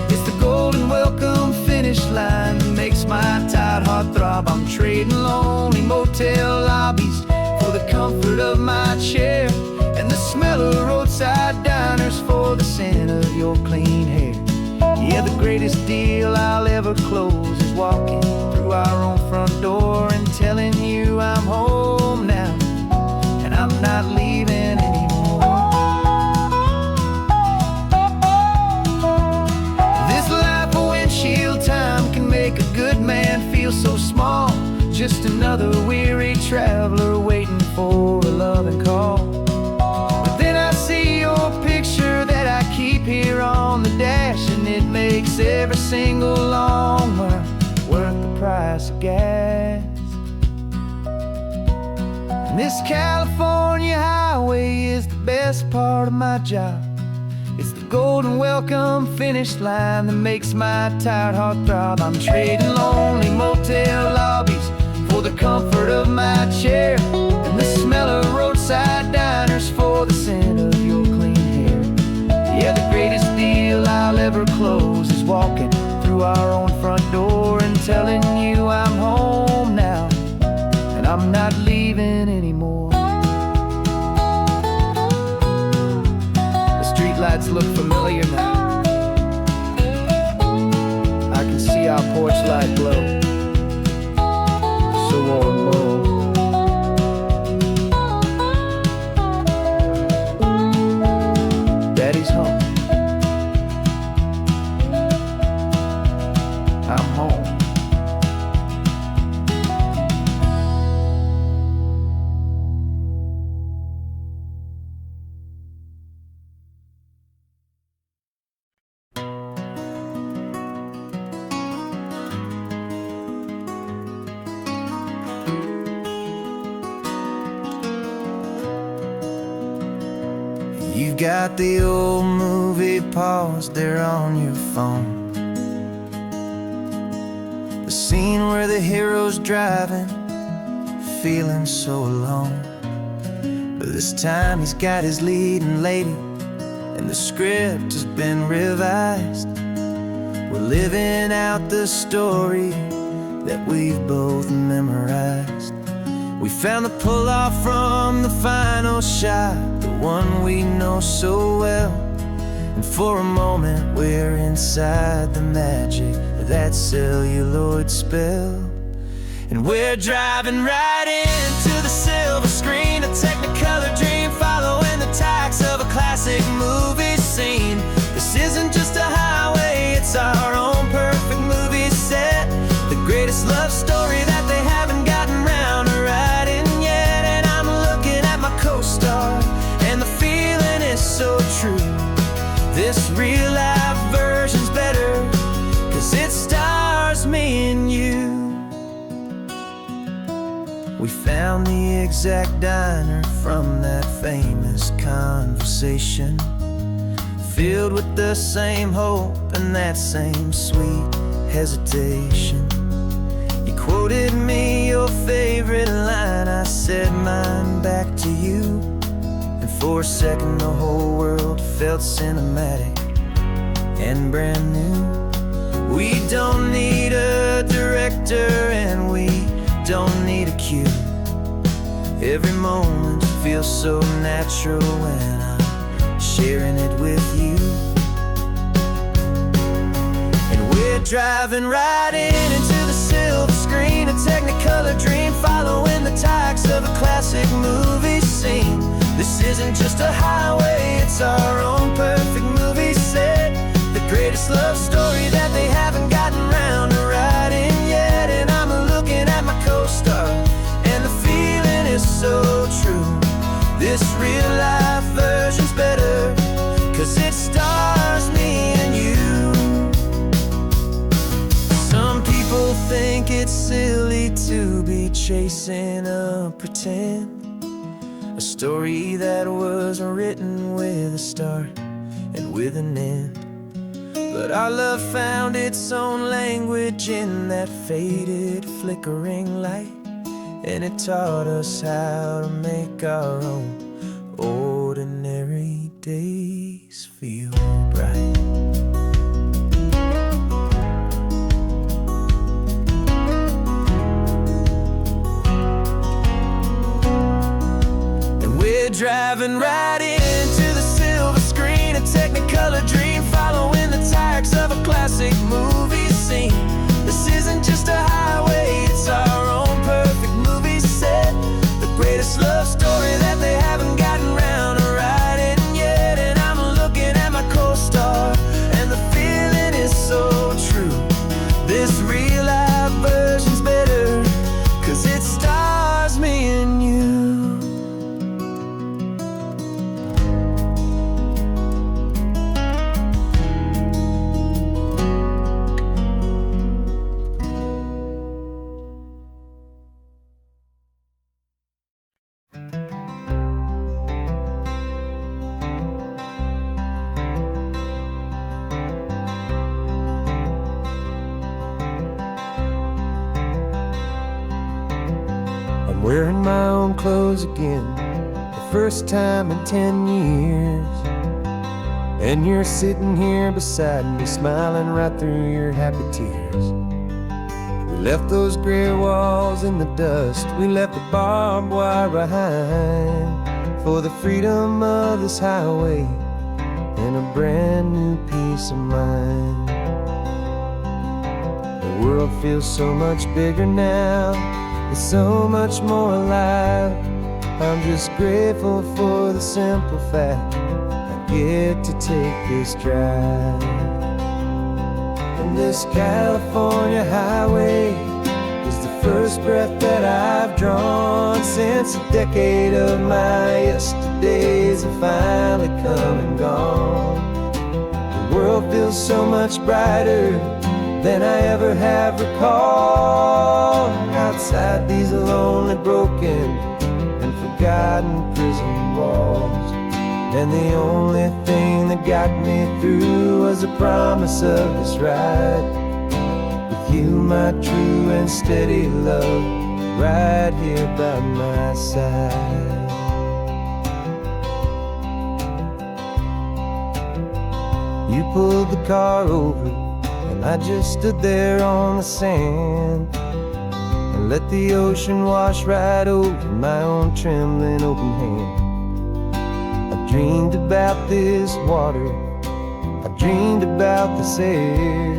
It's the golden welcome finish line that makes my tired heart throb. I'm trading lonely motel lobbies for the comfort of my chair, and the smell of roadside diners for the scent of your clean hair. Yeah, the greatest deal I'll ever close is walking through our own front door and telling you I'm home now, and I'm not leaving anymore. This life of windshield time can make a good man feel so small, just another weary traveler waiting for a loving call. But then I see your picture that I keep here on the dash, and it makes every single long mile price of gas. And this California highway is the best part of my job. It's the golden welcome finish line that makes my tired heart throb. I'm trading lonely motel lobbies for the comfort of my chair, and the smell of roadside diners for the scent of your clean hair. Yeah, the greatest deal I'll ever close is walking through our own front door and telling you I'm home now, and I'm not leaving anymore. The streetlights look familiar now. I can see our porch light glow, so warm, oh. Daddy's home. I'm home. You've got the old movie paused there on your phone, the scene where the hero's driving, feeling so alone. But this time he's got his leading lady, and the script has been revised. We're living out the story that we've both memorized. We found the pull-off from the final shot, the one we know so well. And for a moment we're inside the magic of that celluloid spell. And we're driving right into the silver screen, a Technicolor dream, following the tacks of a classic movie scene. This isn't just a highway, it's our own perfect movie set, the greatest love story that they haven't gotten round to writing yet. And I'm looking at my co-star, and the feeling is so true. This real life version's better, 'cause it stars me and you. We found the exact diner from that famous conversation, filled with the same hope and that same sweet hesitation. You quoted me your favorite line, I said mine back to you, and for a second the whole world felt cinematic and brand new. We don't need a director and we don't need a cue. Every moment feels so natural when I'm sharing it with you. And we're driving right into the silver screen, a Technicolor dream, following the tacks of a classic movie scene. This isn't just a highway, it's our own perfect movie set, the greatest love story that they haven't gotten round to writing yet. And I'm looking at my co-star, and the feeling is so true. This real life version's better, 'cause it stars me and you. Some people think it's silly to be chasing a pretend, a story that was written with a start and with an end. But our love found its own language in that faded, flickering light, and it taught us how to make our own ordinary days feel bright. And we're driving right into the silver screen, a Technicolor dream, following the tacks of a classic movie scene. This isn't just a highway, it's our own perfect movie set, the greatest love story that they haven't gotten round to writing yet. And wearing my own clothes again, the first time in 10 years. And you're sitting here beside me, smiling right through your happy tears. We left those gray walls in the dust, we left the barbed wire behind, for the freedom of this highway and a brand new peace of mind. The world feels so much bigger now, it's so much more alive. I'm just grateful for the simple fact I get to take this drive. And this California highway is the first breath that I've drawn since a decade of my yesterdays have finally come and gone. The world feels so much brighter than I ever have recalled. Outside these lonely, broken, and forgotten prison walls. And the only thing that got me through was the promise of this ride with you, my true and steady love, right here by my side. You pulled the car over and I just stood there on the sand and let the ocean wash right over my own trembling open hand. I dreamed about this water, I dreamed about this air,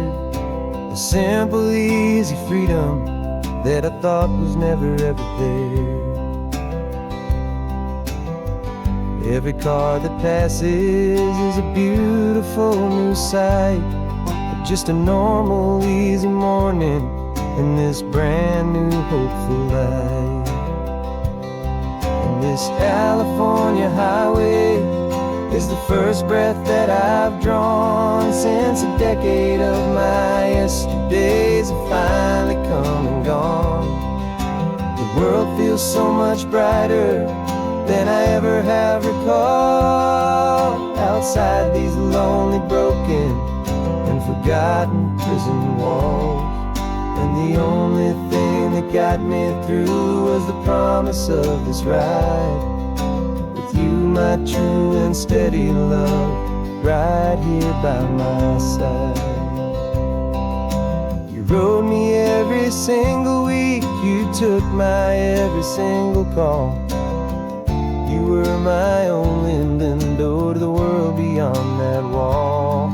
the simple, easy freedom that I thought was never ever there. Every car that passes is a beautiful new sight, but just a normal, easy morning in this brand new, hopeful life. And this California highway is the first breath that I've drawn since a decade of my yesterdays have finally come and gone. The world feels so much brighter than I ever have recalled. Outside these lonely, broken, and forgotten prison walls. And the only thing that got me through was the promise of this ride with you, my true and steady love, right here by my side. You rode me every single week, you took my every single call. You were my only window to the world beyond that wall.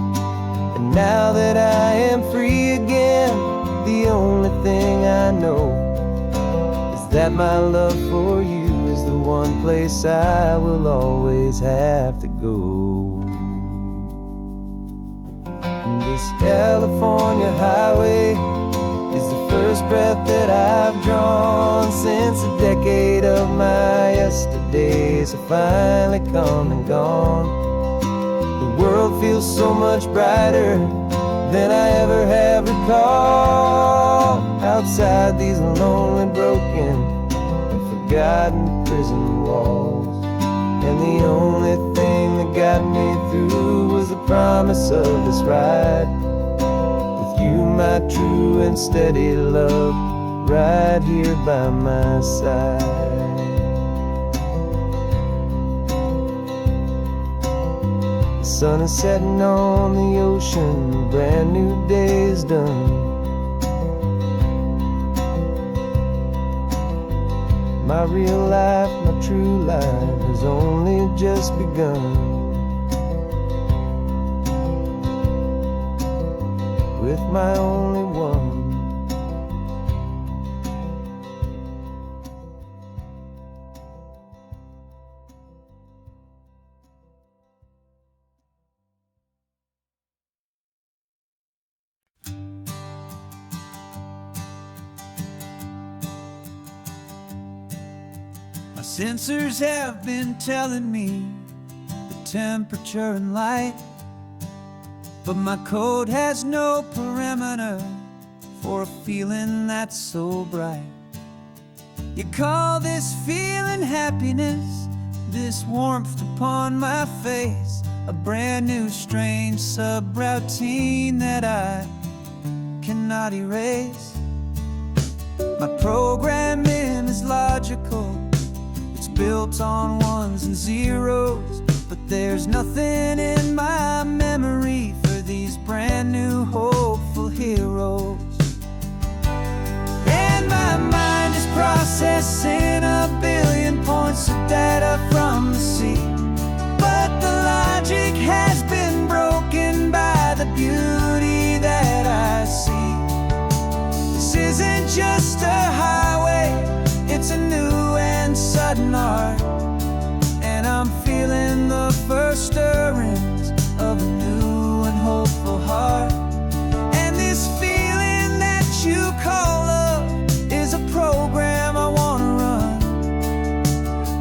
And now that I am free again, the only thing I know is that my love for you is the one place I will always have to go. And this California highway is the first breath that I've drawn since a decade of my yesterdays have finally come and gone. The world feels so much brighter than I ever have recalled. Outside these lonely, broken, and forgotten prison walls. And the only thing that got me through was the promise of this ride with you, my true and steady love, right here by my side. The sun is setting on the ocean, a brand new day is done. My real life, my true life has only just begun. With my only one. My sensors have been telling me the temperature and light, but my code has no parameter for a feeling that's so bright. You call this feeling happiness, this warmth upon my face, a brand new strange subroutine that I cannot erase. My programming is logical, it's built on ones and zeros, but there's nothing in my memory for these brand new hopeful heroes. And my mind is processing a billion points of data from the sea, but the logic has been broken by the beauty that I see. This isn't just a highway, it's a new and sudden art, and I'm feeling the first stirrings of a new and hopeful heart. And this feeling that you call love is a program I wanna run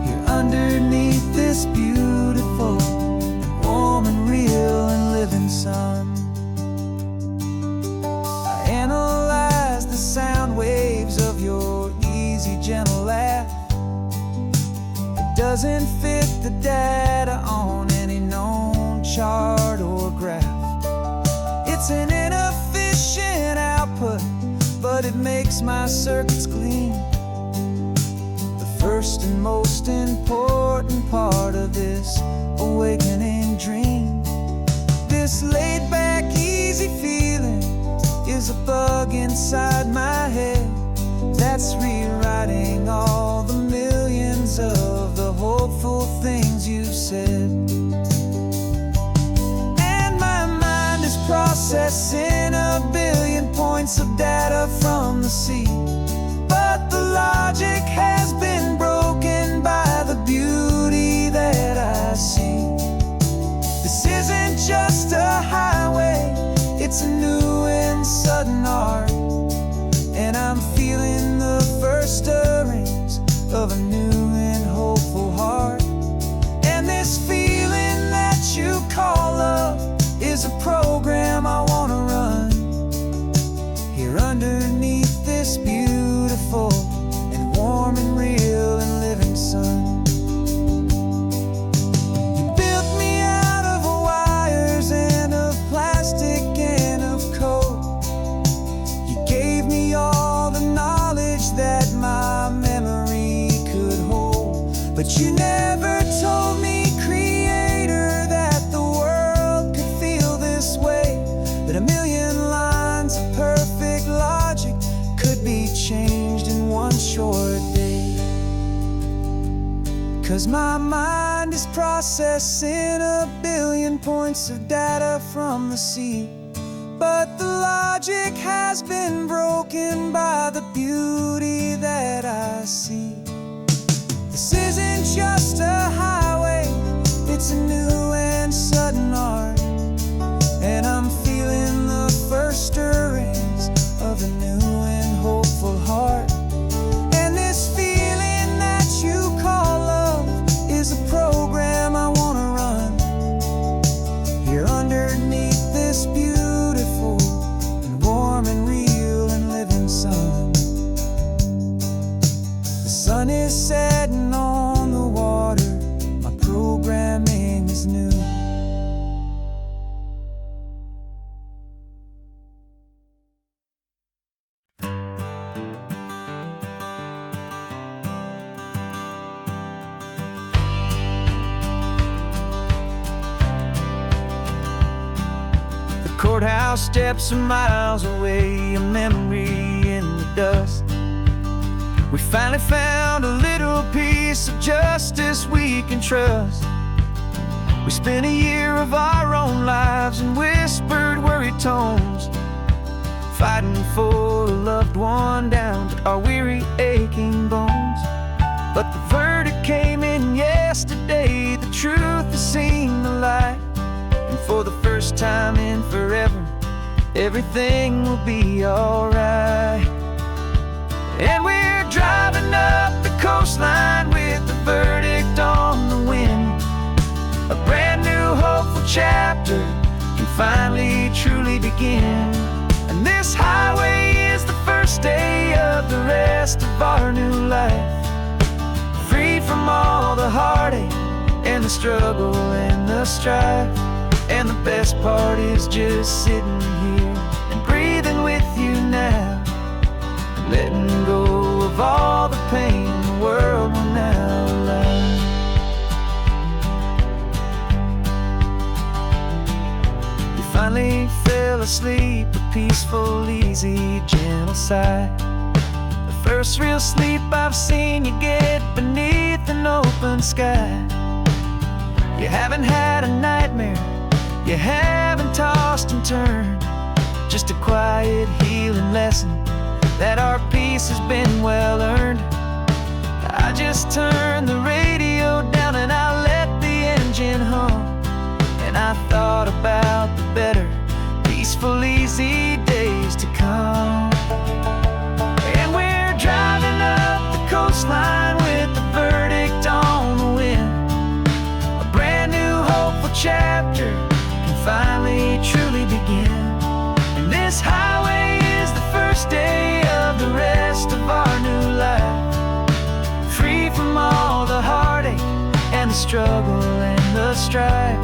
here underneath this beautiful and warm and real and living sun. I analyze the sound waves of your easy, gentle laugh. It doesn't fit the data on any known chart or graph. It's an inefficient output, but it makes my circuits clean. The first and most important part of this awakening dream. This laid-back, easy feeling is a bug inside my head that's rewriting all the millions of the hopeful things you've said. And my mind is processing a billion points of data from the sea, but the logic has been broken by the beauty that I see. This isn't just a highway, it's a new and sudden art, and I'm feeling the first stirrings of a new and hopeful heart. And this feeling that you call love is a program I wanna run here underneath this beautiful and warm and real and living sun. You built me out of wires and of plastic and of code. You gave me all the knowledge that my memory could hold, but you never told me, Creator, that the world could feel this way, that a million lines of perfect logic could be changed in one short day. 'Cause my mind is processing a billion points of data from the sea, but the logic has been broken by the beauty that I see. This isn't just a highway, it's a new and sudden art, and I'm feeling the first stirrings of a new and hopeful heart. And this feeling that you call love is a program I wanna run here underneath this beautiful and warm and real and living sun. The sun is setting on the water, my programming is new. Courthouse steps are miles away, a memory in the dust. We finally found a little piece of justice we can trust. We spent a year of our own lives in whispered, worried tones, fighting for a loved one down to our weary, aching bones. But the verdict came in yesterday, the truth has seen the light. And for the first time in forever, everything will be alright. And we're driving up the coastline with the verdict on the wind. A brand new hopeful chapter can finally truly begin. And this highway is the first day of the rest of our new life, freed from all the heartache and the struggle and the strife. And the best part is just sitting here and breathing with you now, letting go fell asleep, a peaceful, easy, gentle sigh. The first real sleep I've seen you get beneath an open sky. You haven't had a nightmare, you haven't tossed and turned, just a quiet healing lesson that our peace has been well earned. I just turned the radio down and I let the engine hum, and I thought about the better, peaceful, easy days to come. And we're driving up the coastline with the verdict on the wind. A brand new hopeful chapter can finally truly begin. And this highway is the first day of the rest of our new life, free from all the heartache and the struggle and the strife.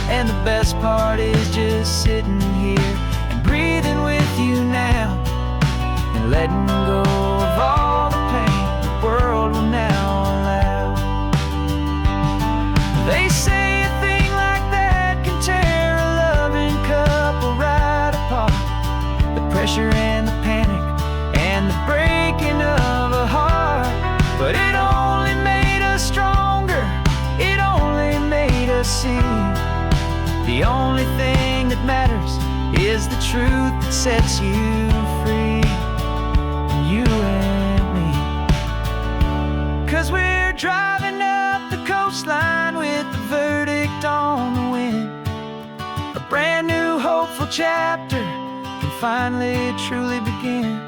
And the best part is just sitting here and breathing with you now, and letting go of all the pain the world will now allow. They say a thing like that can tear a loving couple right apart. The pressure and the panic and the breaking of a heart. But it only made us stronger, it only made us see the only thing that matters is the truth that sets you free, you and me. 'Cause we're driving up the coastline with the verdict on the wind. A brand new hopeful chapter can finally truly begin.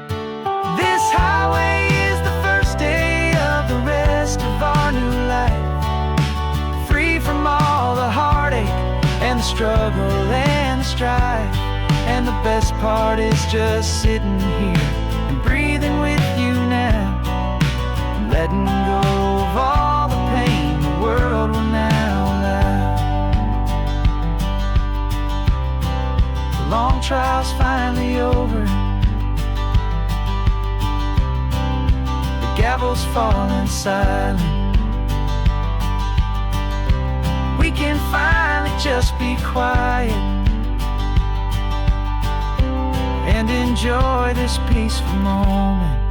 This highway is the first day of the rest of our new life, free from all the heartache and the struggle and the strife. And the best part is just sitting here and breathing with you now, and letting go of all the pain the world will now allow. The long trial's finally over, the gavel's falling silent. We can finally just be quiet and enjoy this peaceful moment.